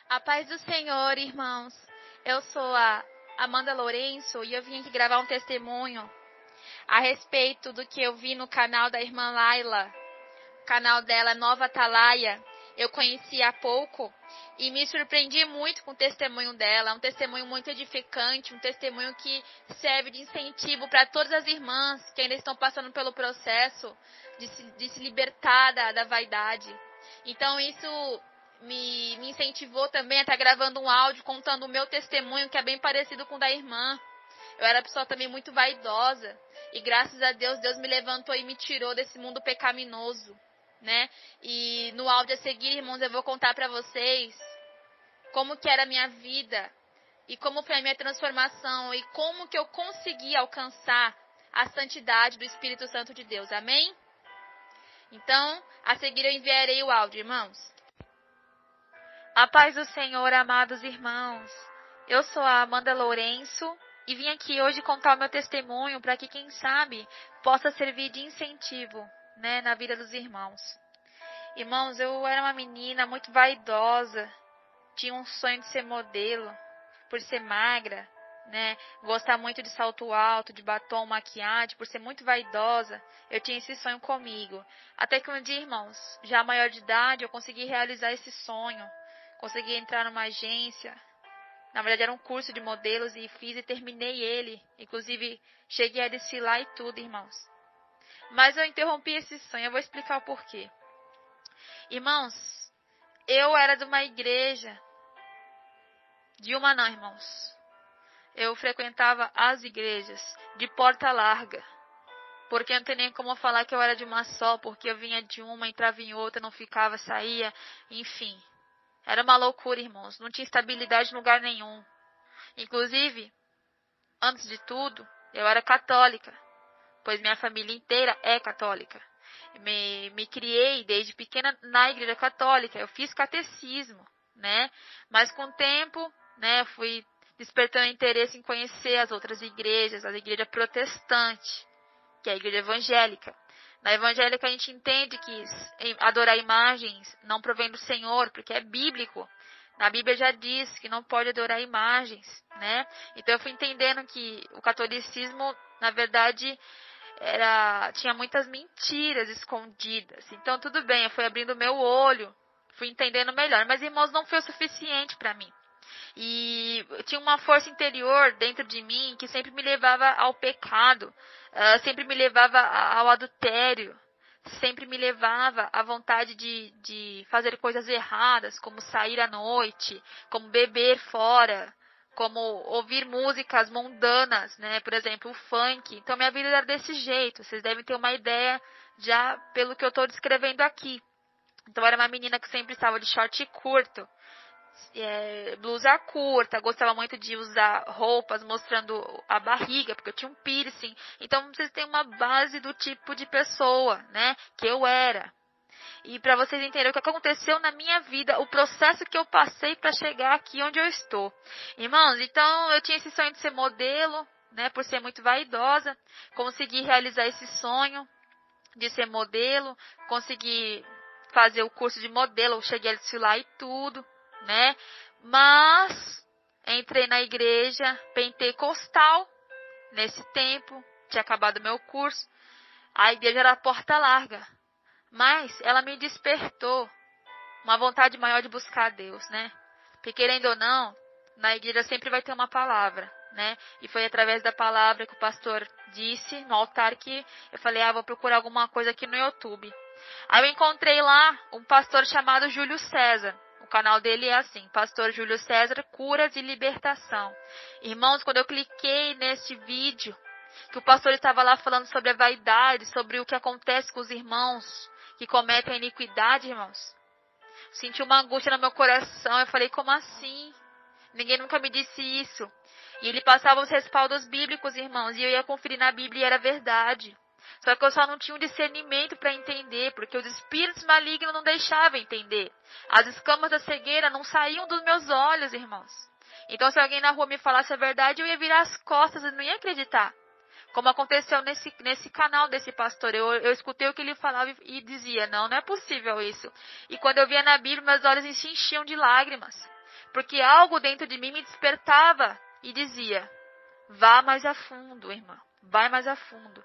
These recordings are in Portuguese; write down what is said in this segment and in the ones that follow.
A paz do Senhor, irmãos. Eu sou a Amanda Lourenço e eu vim aqui gravar um testemunho a respeito do que eu vi no canal da irmã Laila. O canal dela, Nova Atalaia. Eu conheci há pouco e me surpreendi muito com o testemunho dela. Um testemunho muito edificante, um testemunho que serve de incentivo para todas as irmãs que ainda estão passando pelo processo de se libertar da vaidade. Então isso me incentivou também a estar gravando um áudio contando o meu testemunho, que é bem parecido com o da irmã. Eu era pessoa também muito vaidosa e graças a Deus, Deus me levantou e me tirou desse mundo pecaminoso, né? E no áudio a seguir, irmãos, eu vou contar para vocês como que era a minha vida e como foi a minha transformação e como que eu consegui alcançar a santidade do Espírito Santo de Deus. Amém? Então, a seguir eu enviarei o áudio, irmãos. A paz do Senhor, amados irmãos. Eu sou a Amanda Lourenço e vim aqui hoje contar o meu testemunho para que, quem sabe, possa servir de incentivo, né, na vida dos irmãos. Irmãos, eu era uma menina muito vaidosa, tinha um sonho de ser modelo, por ser magra, né, gostar muito de salto alto, de batom, maquiagem, por ser muito vaidosa, eu tinha esse sonho comigo. Até que um dia, irmãos, já maior de idade, eu consegui realizar esse sonho. Consegui entrar numa agência, na verdade era um curso de modelos e fiz e terminei ele. Inclusive cheguei a desfilar e tudo, irmãos. Mas eu interrompi esse sonho, eu vou explicar o porquê. Irmãos, eu era de uma igreja, irmãos. Eu frequentava as igrejas de porta larga, porque não tem nem como falar que eu era de uma só, porque eu vinha de uma, entrava em outra, não ficava, saía, enfim. Era uma loucura, irmãos. Não tinha estabilidade em lugar nenhum. Inclusive, antes de tudo, eu era católica, pois minha família inteira é católica. Me criei desde pequena na igreja católica. Eu fiz catecismo, né? Mas com o tempo, né, fui despertando interesse em conhecer as outras igrejas, a igreja protestante, que é a igreja evangélica. Na evangélica a gente entende que adorar imagens não provém do Senhor, porque é bíblico. Na Bíblia já diz que não pode adorar imagens, né? Então eu fui entendendo que o catolicismo, na verdade, tinha muitas mentiras escondidas. Então tudo bem, eu fui abrindo o meu olho, fui entendendo melhor. Mas, irmãos, não foi o suficiente para mim. E tinha uma força interior dentro de mim que sempre me levava ao pecado, sempre me levava ao adultério, sempre me levava à vontade de fazer coisas erradas, como sair à noite, como beber fora, como ouvir músicas mundanas, né? Por exemplo, o funk. Então minha vida era desse jeito, vocês devem ter uma ideia já pelo que eu estou descrevendo aqui. Então eu era uma menina que sempre estava de short curto, blusa curta, gostava muito de usar roupas mostrando a barriga, porque eu tinha um piercing. Então vocês têm uma base do tipo de pessoa, né, que eu era. E para vocês entenderem o que aconteceu na minha vida, o processo que eu passei para chegar aqui onde eu estou. Irmãos, então eu tinha esse sonho de ser modelo, né, por ser muito vaidosa, consegui realizar esse sonho de ser modelo, consegui fazer o curso de modelo, eu cheguei a desfilar e tudo, né? Mas entrei na igreja pentecostal nesse tempo, tinha acabado meu curso, a igreja era porta larga, mas ela me despertou uma vontade maior de buscar a Deus, né? Porque querendo ou não, na igreja sempre vai ter uma palavra, né? E foi através da palavra que o pastor disse no altar que eu falei, vou procurar alguma coisa aqui no YouTube. Aí eu encontrei lá um pastor chamado Júlio César. O canal dele é assim, Pastor Júlio César, Curas e Libertação. Irmãos, quando eu cliquei neste vídeo, que o pastor estava lá falando sobre a vaidade, sobre o que acontece com os irmãos que cometem a iniquidade, irmãos, senti uma angústia no meu coração. Eu falei, como assim? Ninguém nunca me disse isso. E ele passava os respaldos bíblicos, irmãos, e eu ia conferir na Bíblia e era verdade. Só que eu só não tinha um discernimento para entender, porque os espíritos malignos não deixavam entender. As escamas da cegueira não saíam dos meus olhos, irmãos. Então, se alguém na rua me falasse a verdade, eu ia virar as costas e não ia acreditar. Como aconteceu nesse canal desse pastor. Eu escutei o que ele falava e dizia, não é possível isso. E quando eu via na Bíblia, meus olhos se enchiam de lágrimas. porque algo dentro de mim me despertava e dizia: vá mais a fundo, irmã, vai mais a fundo.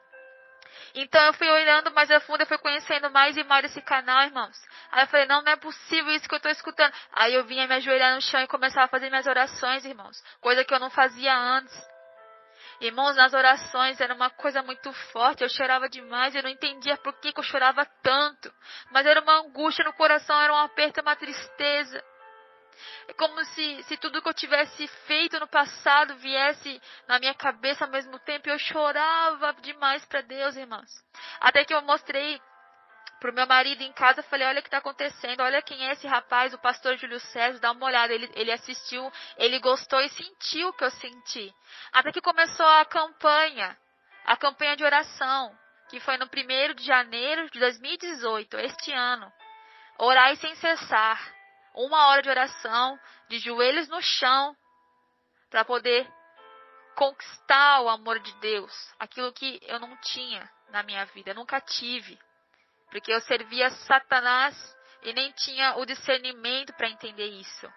Então eu fui olhando mais a fundo, eu fui conhecendo mais e mais esse canal, irmãos. Aí eu falei: não é possível isso que eu estou escutando. Aí eu vinha me ajoelhar no chão e começava a fazer minhas orações, irmãos, coisa que eu não fazia antes. Irmãos, nas orações era uma coisa muito forte, eu chorava demais, eu não entendia por que eu chorava tanto, mas era uma angústia no coração, era um aperto, uma tristeza. É como se tudo que eu tivesse feito no passado viesse na minha cabeça ao mesmo tempo, e eu chorava demais para Deus, irmãos. Até que eu mostrei pro meu marido em casa, falei: olha o que está acontecendo, olha quem é esse rapaz, o pastor Júlio César, dá uma olhada. Ele assistiu, ele gostou e sentiu o que eu senti. Até que começou a campanha de oração, que foi no 1º de janeiro de 2018, este ano. Orai sem cessar, 1 hora de oração, de joelhos no chão, para poder conquistar o amor de Deus, aquilo que eu não tinha na minha vida, eu nunca tive. Porque eu servia Satanás e nem tinha o discernimento para entender isso,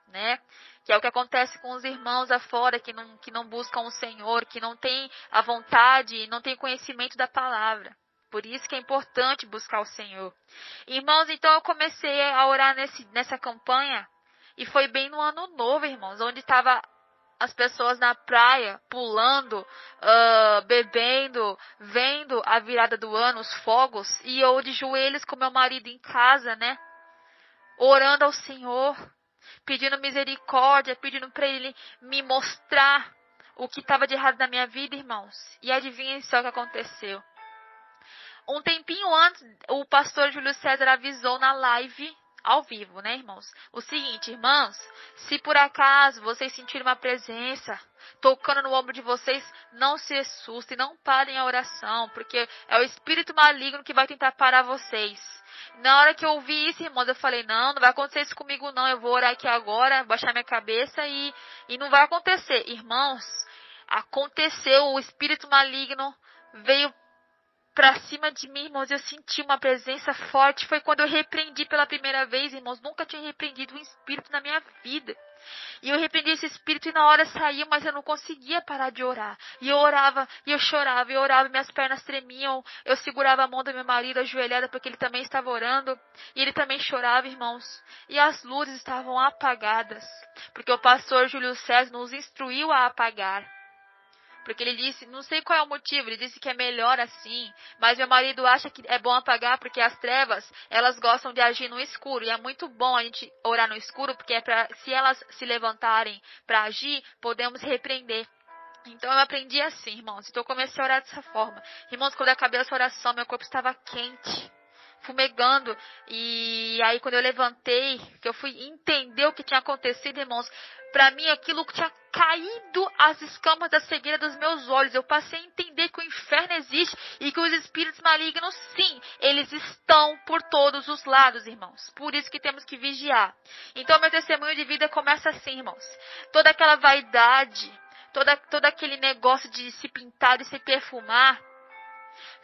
né? Que é o que acontece com os irmãos afora que não buscam o Senhor, que não tem a vontade, não tem conhecimento da palavra. Por isso que é importante buscar o Senhor. Irmãos, então eu comecei a orar nessa campanha, e foi bem no ano novo, irmãos, onde estava as pessoas na praia, pulando, bebendo, vendo a virada do ano, os fogos, e eu de joelhos com meu marido em casa, né? Orando ao Senhor, pedindo misericórdia, pedindo para Ele me mostrar o que estava de errado na minha vida, irmãos. E adivinhem só o que aconteceu. Um tempinho antes, o pastor Júlio César avisou na live, ao vivo, né, irmãos? O seguinte: irmãos, se por acaso vocês sentirem uma presença tocando no ombro de vocês, não se assustem, não parem a oração, porque é o espírito maligno que vai tentar parar vocês. Na hora que eu ouvi isso, irmãos, eu falei: não vai acontecer isso comigo não, eu vou orar aqui agora, baixar minha cabeça e não vai acontecer. Irmãos, aconteceu, o espírito maligno veio pra cima de mim, irmãos, eu senti uma presença forte. Foi quando eu repreendi pela primeira vez, irmãos. Nunca tinha repreendido um espírito na minha vida. E eu repreendi esse espírito e na hora saiu, mas eu não conseguia parar de orar. E eu orava, e eu chorava, e eu orava, minhas pernas tremiam. Eu segurava a mão do meu marido ajoelhada, porque ele também estava orando. E ele também chorava, irmãos. E as luzes estavam apagadas, porque o pastor Júlio César nos instruiu a apagar. Porque ele disse, não sei qual é o motivo, ele disse que é melhor assim, mas meu marido acha que é bom apagar porque as trevas, elas gostam de agir no escuro, e é muito bom a gente orar no escuro, porque é para, se elas se levantarem para agir, podemos repreender. Então eu aprendi assim, irmãos, então eu comecei a orar dessa forma. Irmãos, quando eu acabei essa oração, meu corpo estava quente, fumegando, e aí quando eu levantei, que eu fui entender o que tinha acontecido, irmãos, para mim aquilo que tinha caído as escamas da cegueira dos meus olhos. Eu passei a entender que o inferno existe e que os espíritos malignos, sim, eles estão por todos os lados, irmãos. Por isso que temos que vigiar. Então meu testemunho de vida começa assim, irmãos. Toda aquela vaidade, todo aquele negócio de se pintar e se perfumar,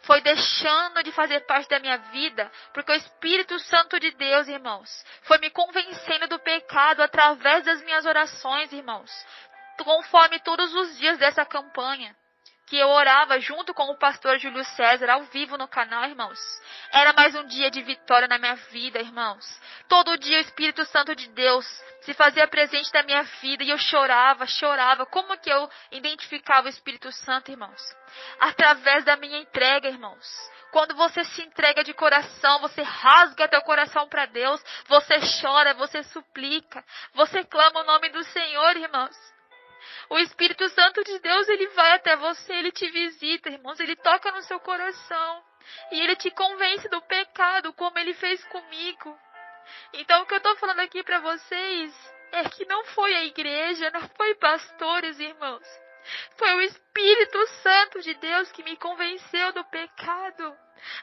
foi deixando de fazer parte da minha vida, porque o Espírito Santo de Deus, irmãos, foi me convencendo do pecado através das minhas orações, irmãos, conforme todos os dias dessa campanha, que eu orava junto com o pastor Júlio César, ao vivo no canal, irmãos. Era mais um dia de vitória na minha vida, irmãos. Todo dia o Espírito Santo de Deus se fazia presente na minha vida e eu chorava. Como que eu identificava o Espírito Santo, irmãos? Através da minha entrega, irmãos. Quando você se entrega de coração, você rasga teu coração para Deus, você chora, você suplica, você clama o nome do Senhor, irmãos. O Espírito Santo de Deus, ele vai até você, ele te visita, irmãos, ele toca no seu coração e ele te convence do pecado, como ele fez comigo. Então, o que eu estou falando aqui para vocês é que não foi a igreja, não foi pastores, irmãos. Foi o Espírito Santo de Deus que me convenceu do pecado,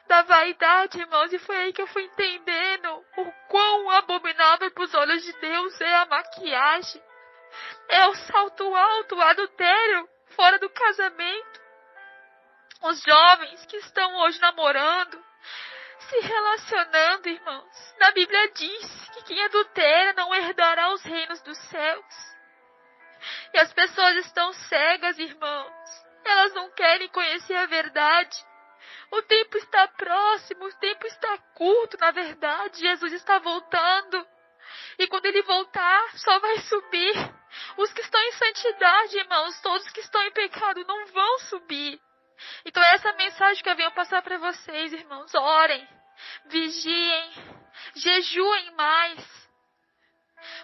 da vaidade, irmãos, e foi aí que eu fui entendendo o quão abominável para os olhos de Deus é a maquiagem. É o salto alto, o adultério, fora do casamento. Os jovens que estão hoje namorando, se relacionando, irmãos. Na Bíblia diz que quem adultera não herdará os reinos dos céus. E as pessoas estão cegas, irmãos. Elas não querem conhecer a verdade. O tempo está próximo, o tempo está curto, na verdade. Jesus está voltando. E quando Ele voltar, só vai subir. Os que estão em santidade, irmãos, todos que estão em pecado não vão subir. Então essa é a mensagem que eu venho passar para vocês, irmãos. Orem, vigiem, jejuem mais.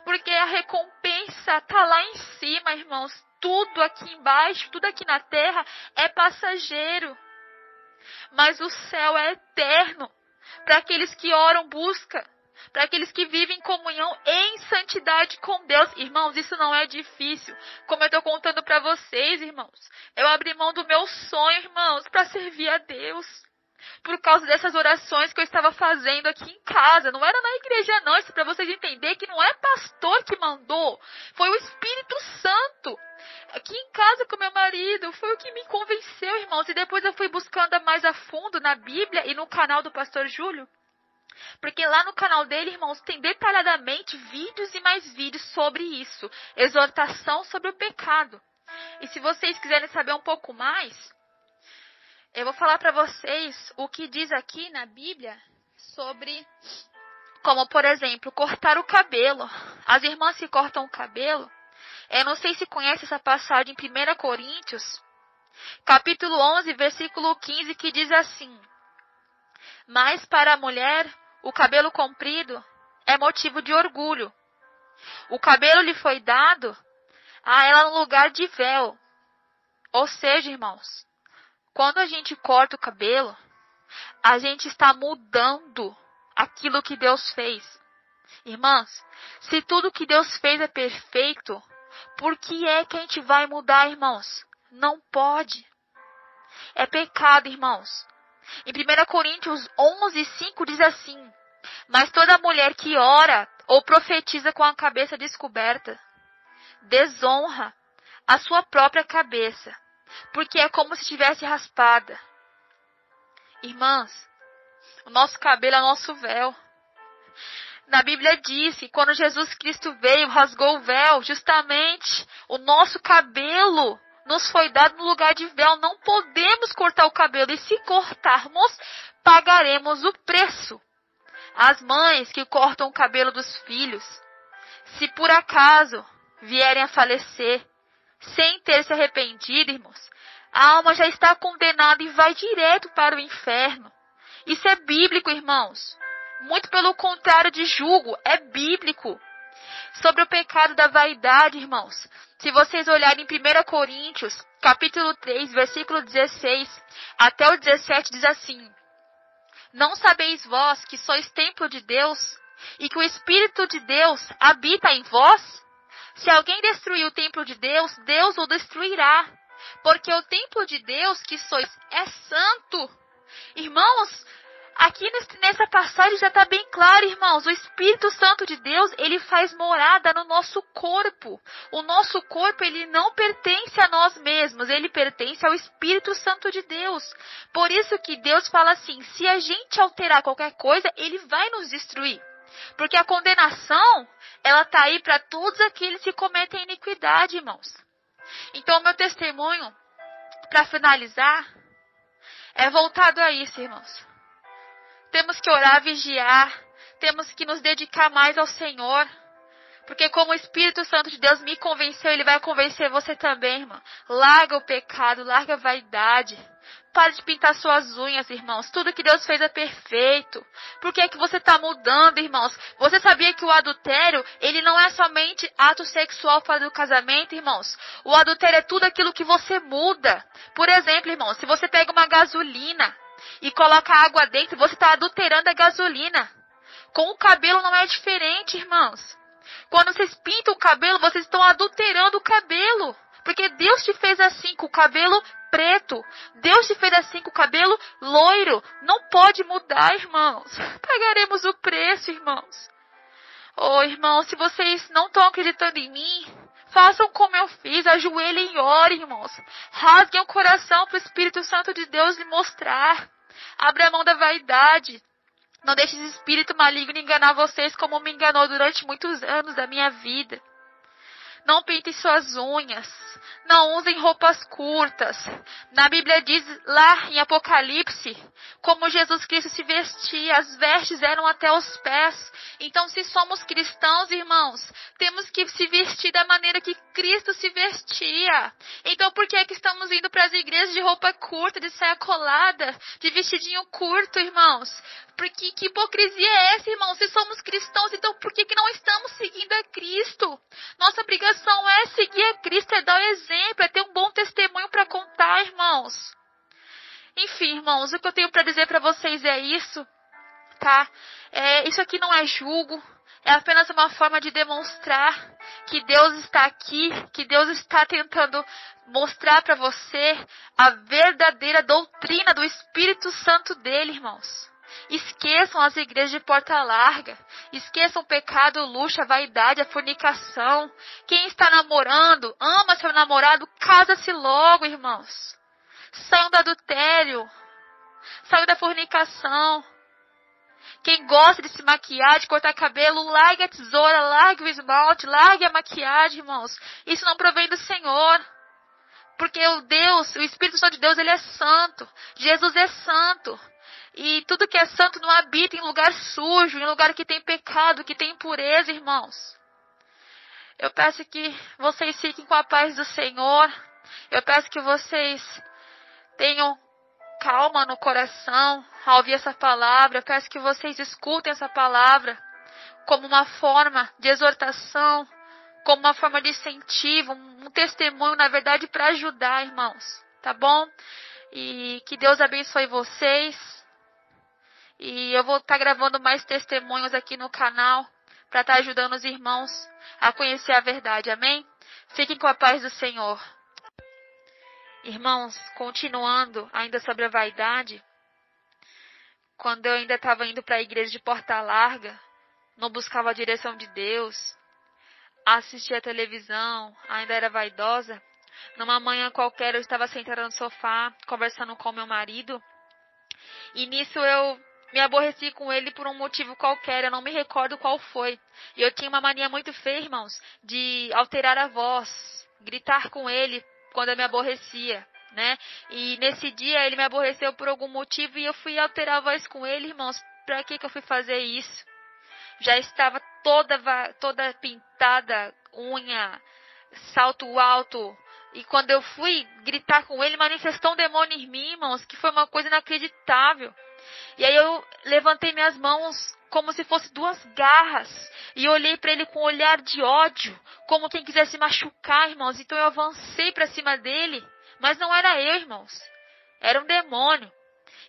Porque a recompensa está lá em cima, irmãos. Tudo aqui embaixo, tudo aqui na terra é passageiro. Mas o céu é eterno. Para aqueles que oram, buscam. Para aqueles que vivem em comunhão em santidade com Deus. Irmãos, isso não é difícil. Como eu estou contando para vocês, irmãos. Eu abri mão do meu sonho, irmãos, para servir a Deus. Por causa dessas orações que eu estava fazendo aqui em casa. Não era na igreja não, isso é para vocês entenderem que não é pastor que mandou. Foi o Espírito Santo. Aqui em casa com meu marido, foi o que me convenceu, irmãos. E depois eu fui buscando mais a fundo na Bíblia e no canal do pastor Júlio. Porque lá no canal dele, irmãos, tem detalhadamente vídeos e mais vídeos sobre isso. Exortação sobre o pecado. E se vocês quiserem saber um pouco mais, eu vou falar para vocês o que diz aqui na Bíblia sobre, como por exemplo, cortar o cabelo. As irmãs que cortam o cabelo, eu não sei se conhece essa passagem em 1 Coríntios, capítulo 11, versículo 15, que diz assim: mas para a mulher, o cabelo comprido é motivo de orgulho. O cabelo lhe foi dado a ela no lugar de véu. Ou seja, irmãos, quando a gente corta o cabelo, a gente está mudando aquilo que Deus fez. Irmãs, se tudo que Deus fez é perfeito, por que é que a gente vai mudar, irmãos? Não pode. É pecado, irmãos. Em 1 Coríntios 11, 5 diz assim: mas toda mulher que ora ou profetiza com a cabeça descoberta, desonra a sua própria cabeça, porque é como se estivesse raspada. Irmãs, o nosso cabelo é o nosso véu. Na Bíblia diz que quando Jesus Cristo veio, rasgou o véu, justamente o nosso cabelo nos foi dado no lugar de véu. Não podemos cortar o cabelo, e se cortarmos, pagaremos o preço. As mães que cortam o cabelo dos filhos, se por acaso vierem a falecer, sem ter se arrependido, irmãos, a alma já está condenada e vai direto para o inferno. Isso é bíblico, irmãos. Muito pelo contrário de julgo, é bíblico. Sobre o pecado da vaidade, irmãos, se vocês olharem em 1 Coríntios, capítulo 3, versículo 16 até o 17, diz assim: não sabeis vós que sois templo de Deus e que o Espírito de Deus habita em vós? Se alguém destruir o templo de Deus, Deus o destruirá. Porque o templo de Deus que sois é santo. Irmãos, aqui nessa passagem já está bem claro, irmãos. O Espírito Santo de Deus, ele faz morada no nosso corpo. O nosso corpo, ele não pertence a nós mesmos. Ele pertence ao Espírito Santo de Deus. Por isso que Deus fala assim: se a gente alterar qualquer coisa, ele vai nos destruir. Porque a condenação, ela está aí para todos aqueles que cometem iniquidade, irmãos. Então, o meu testemunho, para finalizar, é voltado a isso, irmãos. Temos que orar, vigiar, temos que nos dedicar mais ao Senhor. Porque como o Espírito Santo de Deus me convenceu, ele vai convencer você também, irmão. Larga o pecado, larga a vaidade. Pare de pintar suas unhas, irmãos. Tudo que Deus fez é perfeito. Por que é que você está mudando, irmãos? Você sabia que o adultério, ele não é somente ato sexual fora do casamento, irmãos? O adultério é tudo aquilo que você muda. Por exemplo, irmãos, se você pega uma gasolina e coloca água dentro, você está adulterando a gasolina. Com o cabelo não é diferente, irmãos. Quando vocês pintam o cabelo, vocês estão adulterando o cabelo. Porque Deus te fez assim, com o cabelo preto. Deus te fez assim, com o cabelo loiro. Não pode mudar, irmãos. Pagaremos o preço, irmãos. Oh, irmãos, se vocês não estão acreditando em mim, façam como eu fiz. Ajoelhem e orem, irmãos. Rasguem o coração para o Espírito Santo de Deus lhe mostrar. Abra a mão da vaidade. Não deixe esse espírito maligno enganar vocês como me enganou durante muitos anos da minha vida. Não pintem suas unhas. Não usem roupas curtas. Na Bíblia diz lá em Apocalipse como Jesus Cristo se vestia. As vestes eram até os pés. Então, se somos cristãos, irmãos, temos que se vestir da maneira que Cristo se vestia. Então, por que é que estamos indo para as igrejas de roupa curta, de saia colada, de vestidinho curto, irmãos? Porque que hipocrisia é essa, irmãos? Se somos cristãos, então por que não estamos seguindo a Cristo? Nossa obrigação é seguir a Cristo, é dar o exemplo, é ter um bom testemunho para contar, irmãos. Enfim, irmãos, o que eu tenho para dizer para vocês é isso, tá? Isso aqui não é julgo, é apenas uma forma de demonstrar que Deus está aqui, que Deus está tentando mostrar para você a verdadeira doutrina do Espírito Santo dele, irmãos. Esqueçam as igrejas de porta larga. Esqueçam o pecado, o luxo, a vaidade, a fornicação. Quem está namorando, ama seu namorado, casa-se logo, irmãos. Saiam do adultério. Saiam da fornicação. Quem gosta de se maquiar, de cortar cabelo, largue a tesoura, largue o esmalte, largue a maquiagem, irmãos. Isso não provém do Senhor. Porque o Espírito Santo de Deus, ele é santo. Jesus é santo. E tudo que é santo não habita em lugar sujo, em lugar que tem pecado, que tem impureza, irmãos. Eu peço que vocês fiquem com a paz do Senhor. Eu peço que vocês tenham calma no coração ao ouvir essa palavra. Eu peço que vocês escutem essa palavra como uma forma de exortação, como uma forma de incentivo, um testemunho, na verdade, para ajudar, irmãos. Tá bom? E que Deus abençoe vocês. E eu vou estar gravando mais testemunhos aqui no canal para estar ajudando os irmãos a conhecer a verdade. Amém? Fiquem com a paz do Senhor. Irmãos, continuando ainda sobre a vaidade, quando eu ainda estava indo para a igreja de porta larga, não buscava a direção de Deus, assistia a televisão, ainda era vaidosa, numa manhã qualquer eu estava sentada no sofá, conversando com meu marido, e nisso eu me aborreci com ele por um motivo qualquer, eu não me recordo qual foi. E eu tinha uma mania muito feia, irmãos, de alterar a voz, gritar com ele quando eu me aborrecia, né? E nesse dia ele me aborreceu por algum motivo e eu fui alterar a voz com ele, irmãos. Pra que eu fui fazer isso? Já estava toda pintada, unha, salto alto. E quando eu fui gritar com ele, manifestou um demônio em mim, irmãos, que foi uma coisa inacreditável. E aí eu levantei minhas mãos como se fosse duas garras. E olhei para ele com um olhar de ódio, como quem quisesse machucar, irmãos. Então eu avancei para cima dele. Mas não era eu, irmãos. Era um demônio.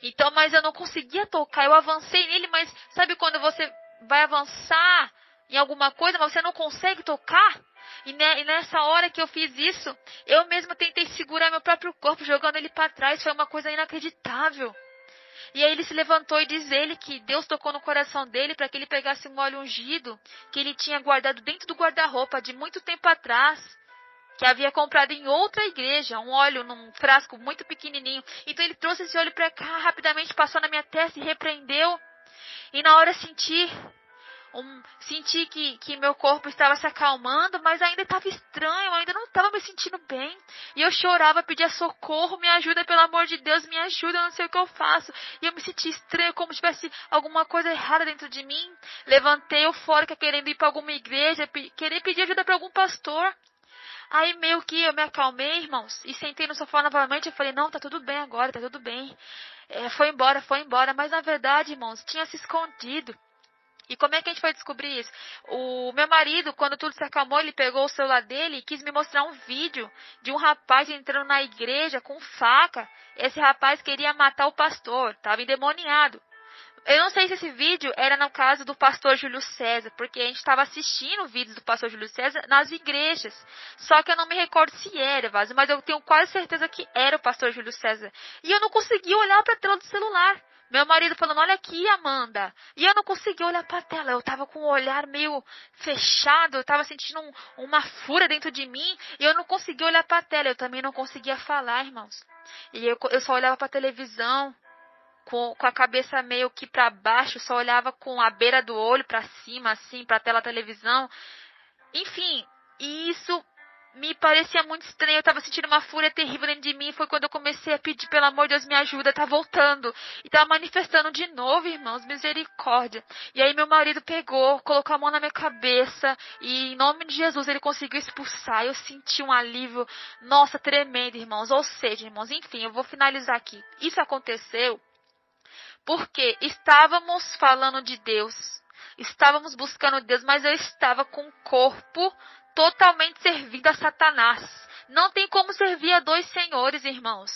Então, mas eu não conseguia tocar. Eu avancei nele, mas sabe quando você vai avançar em alguma coisa, mas você não consegue tocar? E nessa hora que eu fiz isso, eu mesma tentei segurar meu próprio corpo, jogando ele para trás. Foi uma coisa inacreditável. E aí ele se levantou e diz ele que Deus tocou no coração dele para que ele pegasse um óleo ungido que ele tinha guardado dentro do guarda-roupa de muito tempo atrás, que havia comprado em outra igreja, um óleo num frasco muito pequenininho. Então ele trouxe esse óleo para cá, rapidamente passou na minha testa e repreendeu. E na hora senti que meu corpo estava se acalmando, mas ainda estava estranho, ainda não estava me sentindo bem. E eu chorava, pedia socorro, me ajuda, pelo amor de Deus, me ajuda, eu não sei o que eu faço. E eu me senti estranho, como se tivesse alguma coisa errada dentro de mim. Levantei eufórica, querendo ir para alguma igreja, querer pedir ajuda para algum pastor. Aí meio que eu me acalmei, irmãos, e sentei no sofá novamente. Eu falei, não, tá tudo bem agora, tá tudo bem. Foi embora, mas na verdade, irmãos, tinha se escondido. E como é que a gente foi descobrir isso? O meu marido, quando tudo se acalmou, ele pegou o celular dele e quis me mostrar um vídeo de um rapaz entrando na igreja com faca. Esse rapaz queria matar o pastor, estava endemoniado. Eu não sei se esse vídeo era no caso do pastor Júlio César, porque a gente estava assistindo vídeos do pastor Júlio César nas igrejas. Só que eu não me recordo se era, mas eu tenho quase certeza que era o pastor Júlio César. E eu não conseguia olhar para a tela do celular. Meu marido falando, olha aqui, Amanda. E eu não conseguia olhar para a tela. Eu estava com o olhar meio fechado. Eu estava sentindo uma fúria dentro de mim. E eu não conseguia olhar para a tela. Eu também não conseguia falar, irmãos. E eu só olhava para a televisão. com a cabeça meio que para baixo, só olhava com a beira do olho para cima, assim, para a tela da televisão. Enfim, e isso me parecia muito estranho. Eu estava sentindo uma fúria terrível dentro de mim. Foi quando eu comecei a pedir, pelo amor de Deus, me ajuda, tá voltando. E tá manifestando de novo, irmãos, misericórdia. E aí meu marido pegou, colocou a mão na minha cabeça e em nome de Jesus ele conseguiu expulsar. Eu senti um alívio, nossa, tremendo, irmãos. Ou seja, irmãos, enfim, eu vou finalizar aqui. Isso aconteceu porque estávamos falando de Deus, estávamos buscando Deus, mas eu estava com o corpo totalmente servindo a Satanás. Não tem como servir a dois senhores, irmãos.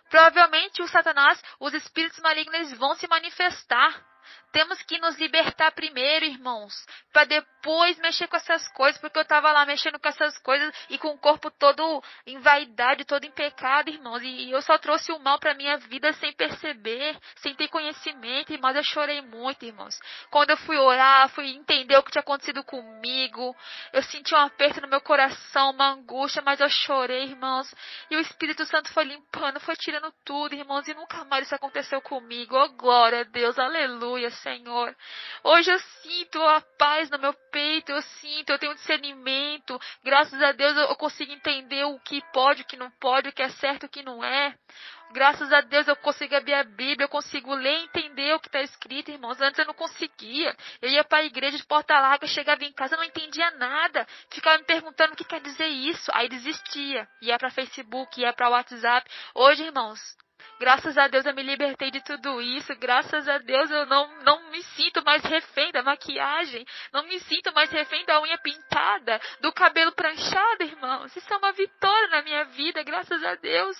Provavelmente o Satanás, os espíritos malignos vão se manifestar. Temos que nos libertar primeiro, irmãos, para depois mexer com essas coisas, porque eu estava lá mexendo com essas coisas e com o corpo todo em vaidade, todo em pecado, irmãos, e eu só trouxe o mal para minha vida sem perceber, sem ter conhecimento, irmãos. Eu chorei muito, irmãos. Quando eu fui orar, fui entender o que tinha acontecido comigo, eu senti um aperto no meu coração, uma angústia, mas eu chorei, irmãos, e o Espírito Santo foi limpando, foi tirando tudo, irmãos, e nunca mais isso aconteceu comigo. Oh, glória a Deus, aleluia, Senhor. Hoje eu sinto a paz no meu peito, eu tenho discernimento. Graças a Deus eu consigo entender o que pode, o que não pode, o que é certo, o que não é. Graças a Deus eu consigo abrir a Bíblia, eu consigo ler e entender o que está escrito, irmãos. Antes eu não conseguia. Eu ia para a igreja de Porta Larga, chegava em casa, eu não entendia nada. Ficava me perguntando o que quer dizer isso. Aí desistia. Ia para Facebook, ia para WhatsApp. Hoje, irmãos, graças a Deus eu me libertei de tudo isso. Graças a Deus eu não me sinto mais refém da maquiagem. Não me sinto mais refém da unha pintada, do cabelo pranchado, irmãos. Isso é uma vitória na minha vida, graças a Deus.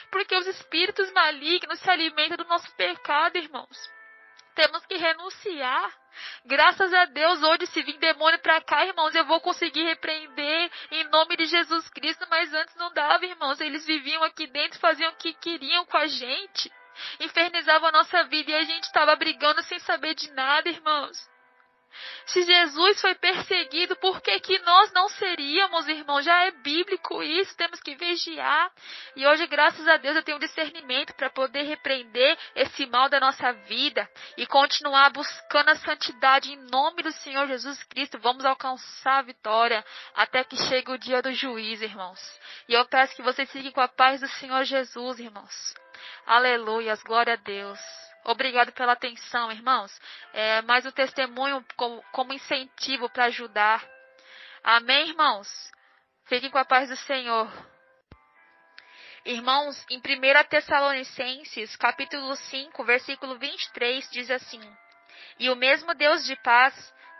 Porque os espíritos malignos se alimentam do nosso pecado, irmãos. Temos que renunciar. Graças a Deus, hoje, se vir demônio para cá, irmãos, eu vou conseguir repreender em nome de Jesus Cristo, mas antes não dava, irmãos. Eles viviam aqui dentro, faziam o que queriam com a gente, infernizavam a nossa vida e a gente estava brigando sem saber de nada, irmãos. Se Jesus foi perseguido, por que que nós não seríamos, irmãos? Já é bíblico isso, temos que vigiar. E hoje, graças a Deus, eu tenho discernimento para poder repreender esse mal da nossa vida e continuar buscando a santidade em nome do Senhor Jesus Cristo. Vamos alcançar a vitória até que chegue o dia do juízo, irmãos. E eu peço que vocês fiquem com a paz do Senhor Jesus, irmãos. Aleluias, glória a Deus. Obrigado pela atenção, irmãos. Mais um testemunho como incentivo para ajudar. Amém, irmãos? Fiquem com a paz do Senhor. Irmãos, em 1 Tessalonicenses, capítulo 5, versículo 23, diz assim: E o mesmo Deus de paz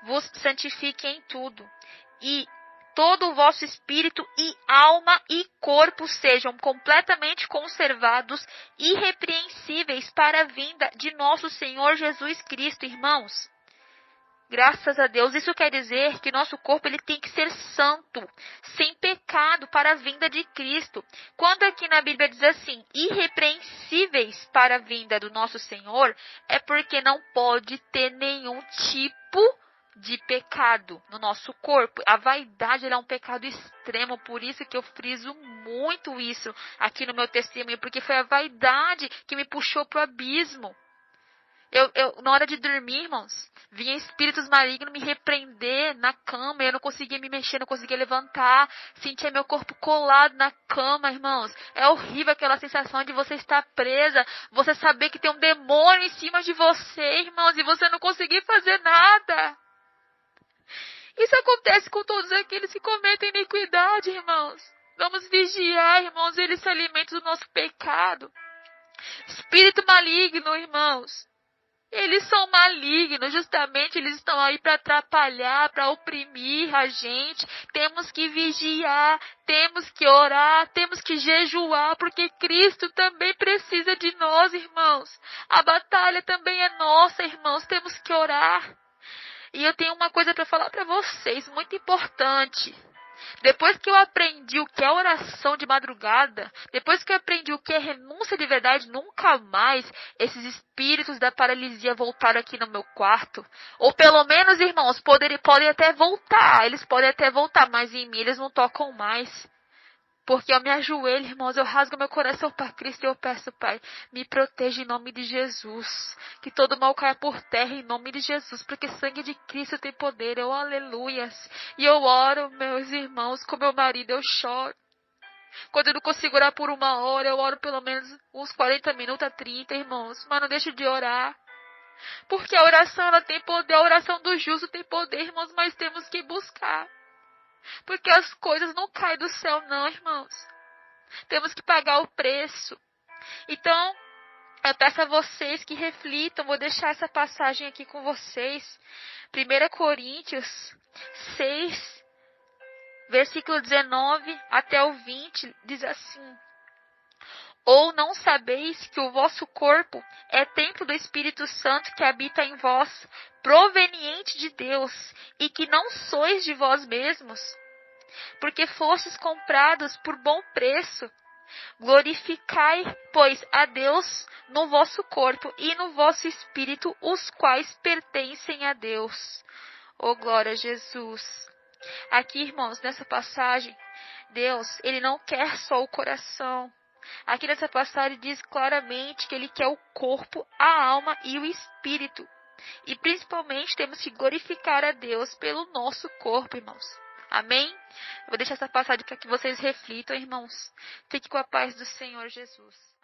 vos santifique em tudo, e todo o vosso espírito e alma e corpo sejam completamente conservados, irrepreensíveis para a vinda de nosso Senhor Jesus Cristo, irmãos. Graças a Deus, isso quer dizer que nosso corpo ele tem que ser santo, sem pecado para a vinda de Cristo. Quando aqui na Bíblia diz assim, irrepreensíveis para a vinda do nosso Senhor, é porque não pode ter nenhum tipo de pecado no nosso corpo. A vaidade é um pecado extremo, por isso que eu friso muito isso aqui no meu testemunho, porque foi a vaidade que me puxou para o abismo. Na hora de dormir, irmãos, vinha espíritos malignos me repreender na cama, eu não conseguia me mexer, não conseguia levantar, sentia meu corpo colado na cama, irmãos. É horrível aquela sensação de você estar presa, você saber que tem um demônio em cima de você, irmãos, e você não conseguir fazer nada. Isso acontece com todos aqueles que cometem iniquidade, irmãos. Vamos vigiar, irmãos, eles se alimentam do nosso pecado. Espírito maligno, irmãos. Eles são malignos, justamente eles estão aí para atrapalhar, para oprimir a gente. Temos que vigiar, temos que orar, temos que jejuar, porque Cristo também precisa de nós, irmãos. A batalha também é nossa, irmãos, temos que orar. E eu tenho uma coisa para falar para vocês, muito importante. Depois que eu aprendi o que é oração de madrugada, depois que eu aprendi o que é renúncia de verdade, nunca mais esses espíritos da paralisia voltaram aqui no meu quarto. Ou pelo menos, irmãos, podem até voltar, eles podem até voltar, mas em mim eles não tocam mais. Porque eu me ajoelho, irmãos, eu rasgo meu coração para Cristo e eu peço, Pai, me proteja em nome de Jesus. Que todo mal caia por terra em nome de Jesus, porque sangue de Cristo tem poder, eu aleluias. E eu oro, meus irmãos, com meu marido, eu choro. Quando eu não consigo orar por 1 hora, eu oro pelo menos uns 40 minutos a 30, irmãos. Mas não deixo de orar. Porque a oração, ela tem poder, a oração do justo tem poder, irmãos, mas temos que buscar. Porque as coisas não caem do céu, não, irmãos. Temos que pagar o preço. Então, eu peço a vocês que reflitam, vou deixar essa passagem aqui com vocês. 1 Coríntios 6, versículo 19 até o 20, diz assim: Ou não sabeis que o vosso corpo é templo do Espírito Santo que habita em vós, proveniente de Deus, e que não sois de vós mesmos? Porque fostes comprados por bom preço. Glorificai, pois, a Deus no vosso corpo e no vosso espírito, os quais pertencem a Deus. Oh, glória a Jesus! Aqui, irmãos, nessa passagem, Deus, Ele não quer só o coração. Aqui nessa passagem diz claramente que Ele quer o corpo, a alma e o espírito. E principalmente temos que glorificar a Deus pelo nosso corpo, irmãos. Amém? Eu vou deixar essa passagem para que vocês reflitam, irmãos. Fique com a paz do Senhor Jesus.